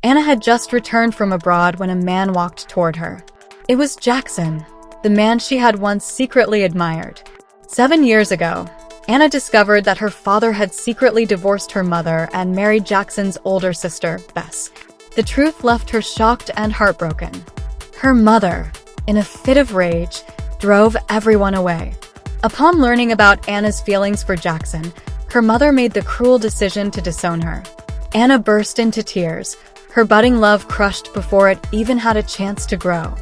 Anna had just returned from abroad when a man walked toward her. It was Jackson, the man she had once secretly admired. 7 years ago, Anna discovered that her father had secretly divorced her mother and married Jackson's older sister, Bess. The truth left her shocked and heartbroken. Her mother, in a fit of rage, drove everyone away. Upon learning about Anna's feelings for Jackson, her mother made the cruel decision to disown her. Anna burst into tears, her budding love crushed before it even had a chance to grow.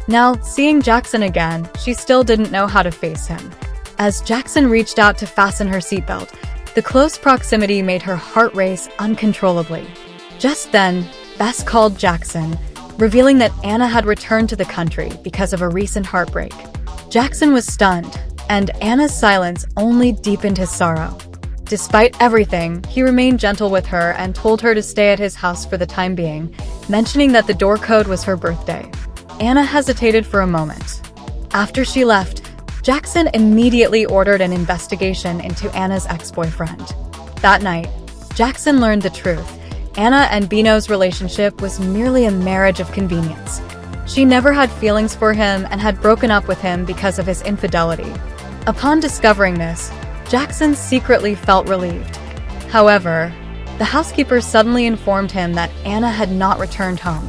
Now, seeing Jackson again, she still didn't know how to face him. As Jackson reached out to fasten her seatbelt, the close proximity made her heart race uncontrollably. Just then, Bess called Jackson, revealing that Anna had returned to the country because of a recent heartbreak. Jackson was stunned, and Anna's silence only deepened his sorrow. Despite everything, he remained gentle with her and told her to stay at his house for the time being, mentioning that the door code was her birthday. Anna hesitated for a moment. After she left, Jackson immediately ordered an investigation into Anna's ex-boyfriend. That night, Jackson learned the truth. Anna and Bino's relationship was merely a marriage of convenience. She never had feelings for him and had broken up with him because of his infidelity. Upon discovering this, Jackson secretly felt relieved. However, the housekeeper suddenly informed him that Anna had not returned home.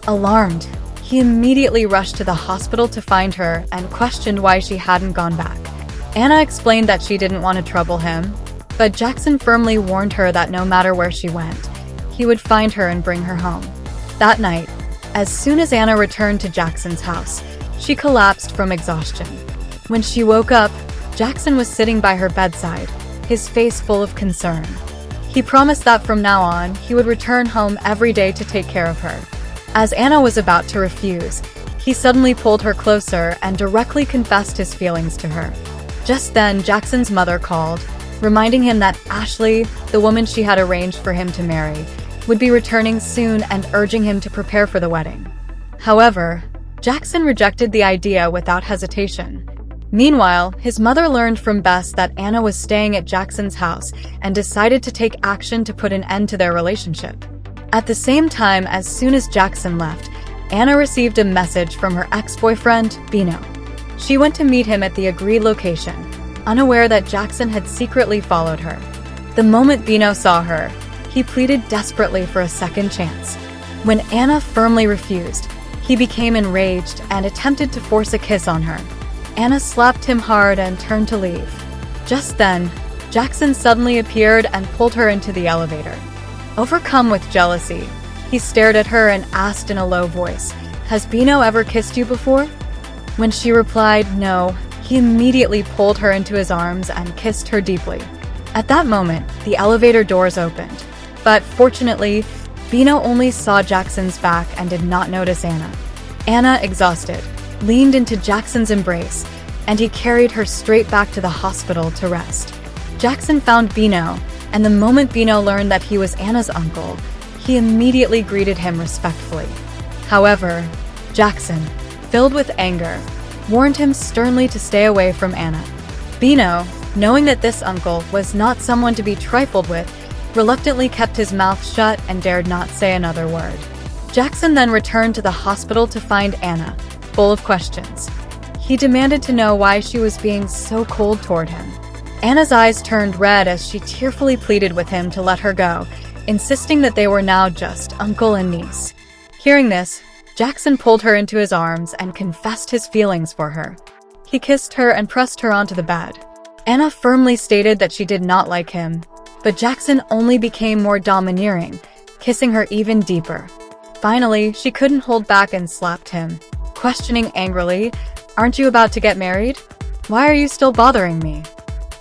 Alarmed, he immediately rushed to the hospital to find her and questioned why she hadn't gone back. Anna explained that she didn't want to trouble him, but Jackson firmly warned her that no matter where she went, he would find her and bring her home. That night, as soon as Anna returned to Jackson's house, she collapsed from exhaustion. When she woke up, Jackson was sitting by her bedside, his face full of concern. He promised that from now on, he would return home every day to take care of her. As Anna was about to refuse, he suddenly pulled her closer and directly confessed his feelings to her. Just then, Jackson's mother called, reminding him that Ashley, the woman she had arranged for him to marry, would be returning soon and urging him to prepare for the wedding. However, Jackson rejected the idea without hesitation. Meanwhile, his mother learned from Bess that Anna was staying at Jackson's house and decided to take action to put an end to their relationship. At the same time, as soon as Jackson left, Anna received a message from her ex-boyfriend, Bino. She went to meet him at the agreed location, unaware that Jackson had secretly followed her. The moment Bino saw her, he pleaded desperately for a second chance. When Anna firmly refused, he became enraged and attempted to force a kiss on her. Anna slapped him hard and turned to leave. Just then, Jackson suddenly appeared and pulled her into the elevator. Overcome with jealousy, he stared at her and asked in a low voice, "Has Bino ever kissed you before?" When she replied no, he immediately pulled her into his arms and kissed her deeply. At that moment, the elevator doors opened. But fortunately, Bino only saw Jackson's back and did not notice Anna. Anna, exhausted, leaned into Jackson's embrace, and he carried her straight back to the hospital to rest. Jackson found Bino, and the moment Bino learned that he was Anna's uncle, he immediately greeted him respectfully. However, Jackson, filled with anger, warned him sternly to stay away from Anna. Bino, knowing that this uncle was not someone to be trifled with, reluctantly kept his mouth shut and dared not say another word. Jackson then returned to the hospital to find Anna, full of questions. He demanded to know why she was being so cold toward him. Anna's eyes turned red as she tearfully pleaded with him to let her go, insisting that they were now just uncle and niece. Hearing this, Jackson pulled her into his arms and confessed his feelings for her. He kissed her and pressed her onto the bed. Anna firmly stated that she did not like him, but Jackson only became more domineering, kissing her even deeper. Finally, she couldn't hold back and slapped him, questioning angrily, "Aren't you about to get married? Why are you still bothering me?"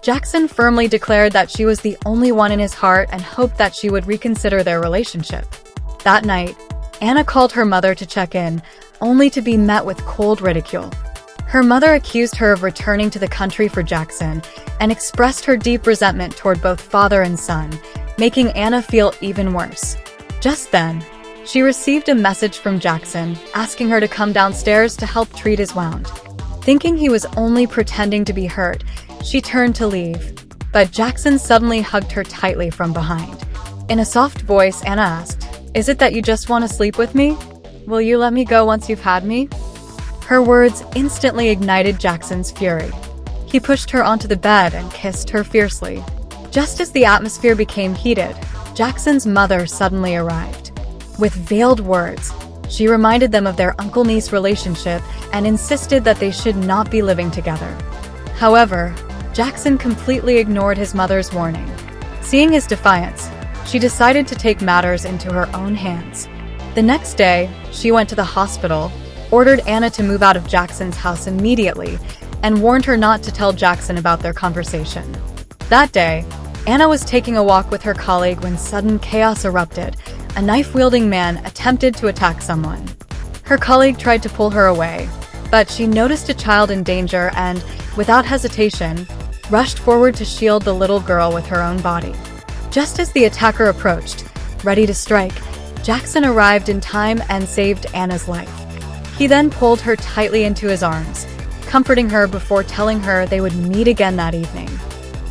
Jackson firmly declared that she was the only one in his heart and hoped that she would reconsider their relationship. That night, Anna called her mother to check in, only to be met with cold ridicule. Her mother accused her of returning to the country for Jackson and expressed her deep resentment toward both father and son, making Anna feel even worse. Just then, she received a message from Jackson asking her to come downstairs to help treat his wound. Thinking he was only pretending to be hurt, she turned to leave, but Jackson suddenly hugged her tightly from behind. In a soft voice, Anna asked, Is it that you just want to sleep with me? Will you let me go once you've had me? Her words instantly ignited Jackson's fury. He pushed her onto the bed and kissed her fiercely. Just as the atmosphere became heated, Jackson's mother suddenly arrived. With veiled words, she reminded them of their uncle-niece relationship and insisted that they should not be living together. However, Jackson completely ignored his mother's warning. Seeing his defiance, she decided to take matters into her own hands. The next day, she went to the hospital, ordered Anna to move out of Jackson's house immediately, and warned her not to tell Jackson about their conversation. That day, Anna was taking a walk with her colleague when sudden chaos erupted. A knife-wielding man attempted to attack someone. Her colleague tried to pull her away, but she noticed a child in danger and, without hesitation, rushed forward to shield the little girl with her own body. Just as the attacker approached, ready to strike, Jackson arrived in time and saved Anna's life. He then pulled her tightly into his arms, comforting her before telling her they would meet again that evening.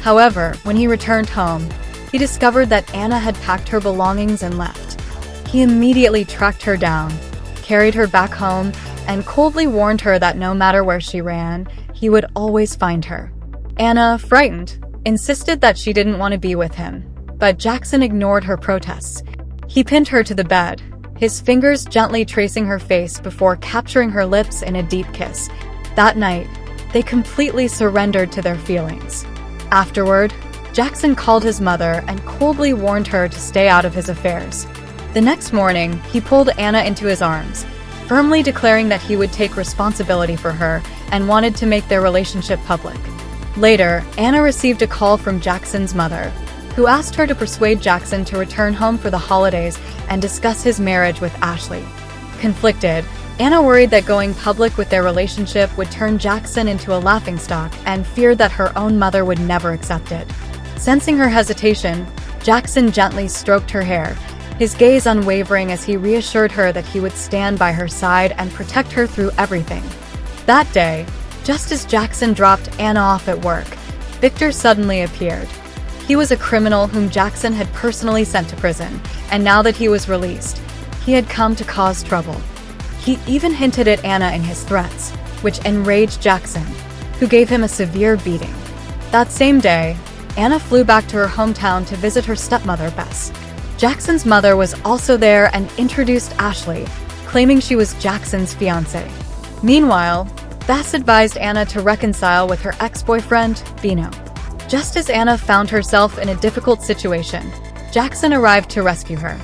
However, when he returned home, he discovered that Anna had packed her belongings and left. He immediately tracked her down, carried her back home, and coldly warned her that no matter where she ran, he would always find her. Anna, frightened, insisted that she didn't want to be with him, but Jackson ignored her protests. He pinned her to the bed, his fingers gently tracing her face before capturing her lips in a deep kiss. That night, they completely surrendered to their feelings. Afterward, Jackson called his mother and coldly warned her to stay out of his affairs. The next morning, he pulled Anna into his arms, firmly declaring that he would take responsibility for her and wanted to make their relationship public. Later, Anna received a call from Jackson's mother, who asked her to persuade Jackson to return home for the holidays and discuss his marriage with Ashley. Conflicted, Anna worried that going public with their relationship would turn Jackson into a laughingstock and feared that her own mother would never accept it. Sensing her hesitation, Jackson gently stroked her hair, his gaze unwavering as he reassured her that he would stand by her side and protect her through everything. That day, just as Jackson dropped Anna off at work, Victor suddenly appeared. He was a criminal whom Jackson had personally sent to prison, and now that he was released, he had come to cause trouble. He even hinted at Anna in his threats, which enraged Jackson, who gave him a severe beating. That same day, Anna flew back to her hometown to visit her stepmother, Bess. Jackson's mother was also there and introduced Ashley, claiming she was Jackson's fiancée. Meanwhile, Bess advised Anna to reconcile with her ex-boyfriend, Bino. Just as Anna found herself in a difficult situation, Jackson arrived to rescue her.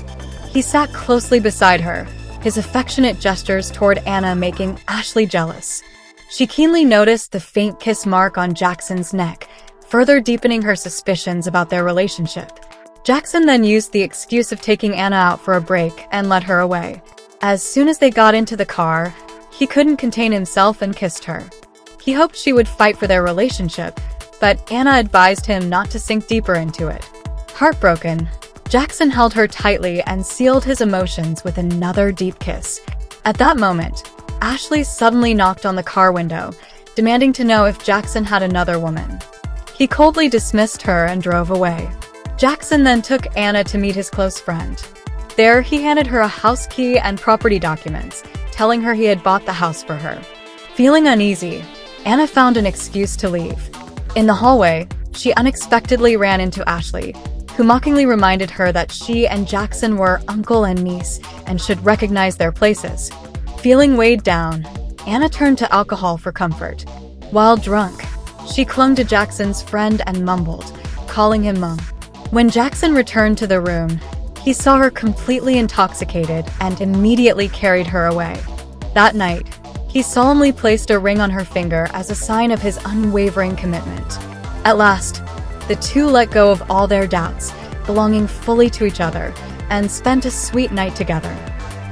He sat closely beside her, his affectionate gestures toward Anna making Ashley jealous. She keenly noticed the faint kiss mark on Jackson's neck, further deepening her suspicions about their relationship. Jackson then used the excuse of taking Anna out for a break and led her away. As soon as they got into the car, he couldn't contain himself and kissed her. He hoped she would fight for their relationship, but Anna advised him not to sink deeper into it. Heartbroken, Jackson held her tightly and sealed his emotions with another deep kiss. At that moment, Ashley suddenly knocked on the car window, demanding to know if Jackson had another woman. He coldly dismissed her and drove away. Jackson then took Anna to meet his close friend. There, he handed her a house key and property documents, telling her he had bought the house for her. Feeling uneasy, Anna found an excuse to leave. In the hallway, she unexpectedly ran into Ashley, who mockingly reminded her that she and Jackson were uncle and niece and should recognize their places. Feeling weighed down, Anna turned to alcohol for comfort. While drunk, she clung to Jackson's friend and mumbled, calling him Mum. When Jackson returned to the room, he saw her completely intoxicated and immediately carried her away. That night, he solemnly placed a ring on her finger as a sign of his unwavering commitment. At last, the two let go of all their doubts, belonging fully to each other, and spent a sweet night together.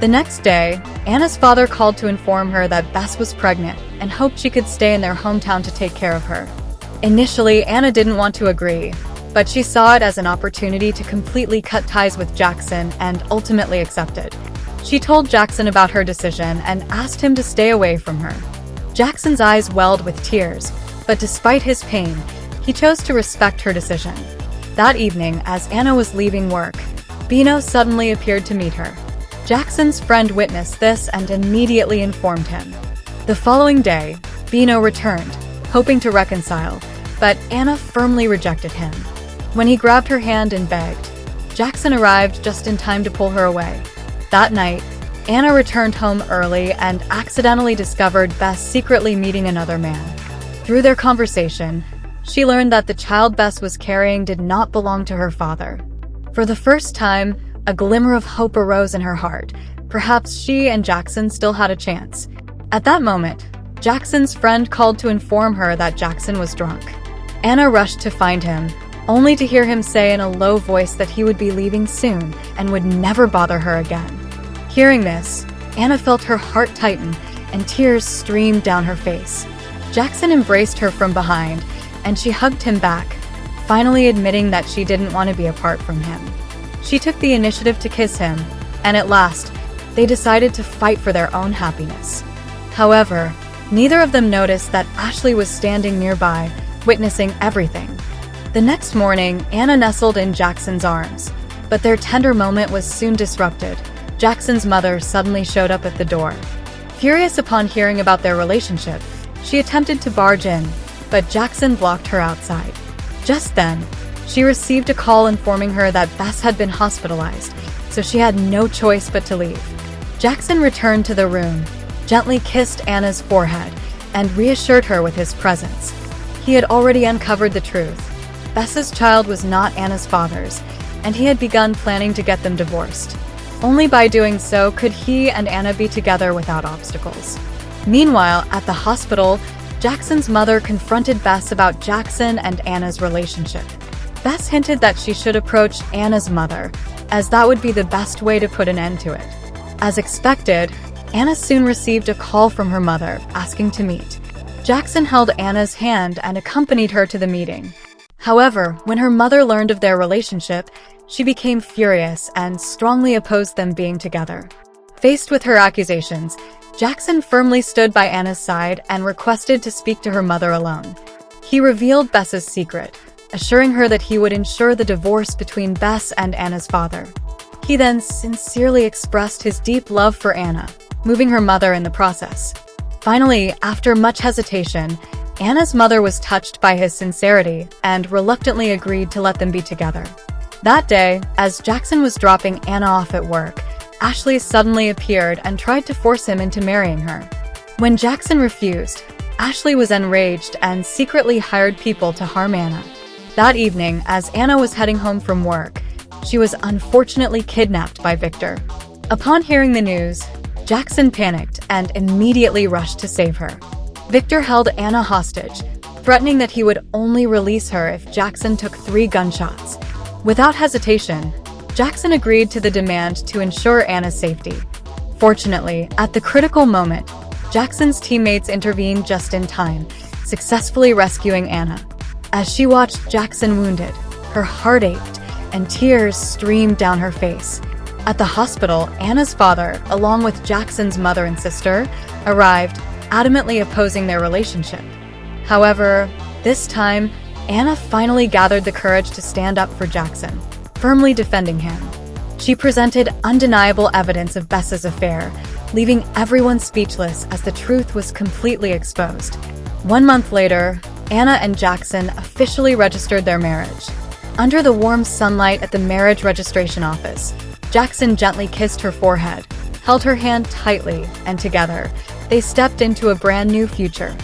The next day, Anna's father called to inform her that Bess was pregnant and hoped she could stay in their hometown to take care of her. Initially, Anna didn't want to agree, but she saw it as an opportunity to completely cut ties with Jackson and ultimately accepted. She told Jackson about her decision and asked him to stay away from her. Jackson's eyes welled with tears, but despite his pain, he chose to respect her decision. That evening, as Anna was leaving work, Bino suddenly appeared to meet her. Jackson's friend witnessed this and immediately informed him. The following day, Bino returned, hoping to reconcile, but Anna firmly rejected him. When he grabbed her hand and begged, Jackson arrived just in time to pull her away. That night, Anna returned home early and accidentally discovered Bess secretly meeting another man. Through their conversation, she learned that the child Bess was carrying did not belong to her father. For the first time, a glimmer of hope arose in her heart. Perhaps she and Jackson still had a chance. At that moment, Jackson's friend called to inform her that Jackson was drunk. Anna rushed to find him, only to hear him say in a low voice that he would be leaving soon and would never bother her again. Hearing this, Anna felt her heart tighten and tears streamed down her face. Jackson embraced her from behind, and she hugged him back, finally admitting that she didn't want to be apart from him. She took the initiative to kiss him, and at last, they decided to fight for their own happiness. However, neither of them noticed that Ashley was standing nearby, witnessing everything. The next morning, Anna nestled in Jackson's arms, but their tender moment was soon disrupted. Jackson's mother suddenly showed up at the door. Furious upon hearing about their relationship, she attempted to barge in, but Jackson blocked her outside. Just then, she received a call informing her that Bess had been hospitalized, so she had no choice but to leave. Jackson returned to the room, gently kissed Anna's forehead, and reassured her with his presence. He had already uncovered the truth. Bess's child was not Anna's father's, and he had begun planning to get them divorced. Only by doing so could he and Anna be together without obstacles. Meanwhile, at the hospital, Jackson's mother confronted Bess about Jackson and Anna's relationship. Bess hinted that she should approach Anna's mother, as that would be the best way to put an end to it. As expected, Anna soon received a call from her mother, asking to meet. Jackson held Anna's hand and accompanied her to the meeting. However, when her mother learned of their relationship, she became furious and strongly opposed them being together. Faced with her accusations, Jackson firmly stood by Anna's side and requested to speak to her mother alone. He revealed Bess's secret, assuring her that he would ensure the divorce between Bess and Anna's father. He then sincerely expressed his deep love for Anna, moving her mother in the process. Finally, after much hesitation, Anna's mother was touched by his sincerity and reluctantly agreed to let them be together. That day, as Jackson was dropping Anna off at work, Ashley suddenly appeared and tried to force him into marrying her. When Jackson refused, Ashley was enraged and secretly hired people to harm Anna. That evening, as Anna was heading home from work, she was unfortunately kidnapped by Victor. Upon hearing the news, Jackson panicked and immediately rushed to save her. Victor held Anna hostage, threatening that he would only release her if Jackson took 3 gunshots. Without hesitation, Jackson agreed to the demand to ensure Anna's safety. Fortunately, at the critical moment, Jackson's teammates intervened just in time, successfully rescuing Anna. As she watched Jackson wounded, her heart ached and tears streamed down her face. At the hospital, Anna's father, along with Jackson's mother and sister, arrived, adamantly opposing their relationship. However, this time, Anna finally gathered the courage to stand up for Jackson, firmly defending him. She presented undeniable evidence of Bess's affair, leaving everyone speechless as the truth was completely exposed. 1 month later, Anna and Jackson officially registered their marriage. Under the warm sunlight at the marriage registration office, Jackson gently kissed her forehead, held her hand tightly, and together, they stepped into a brand new future.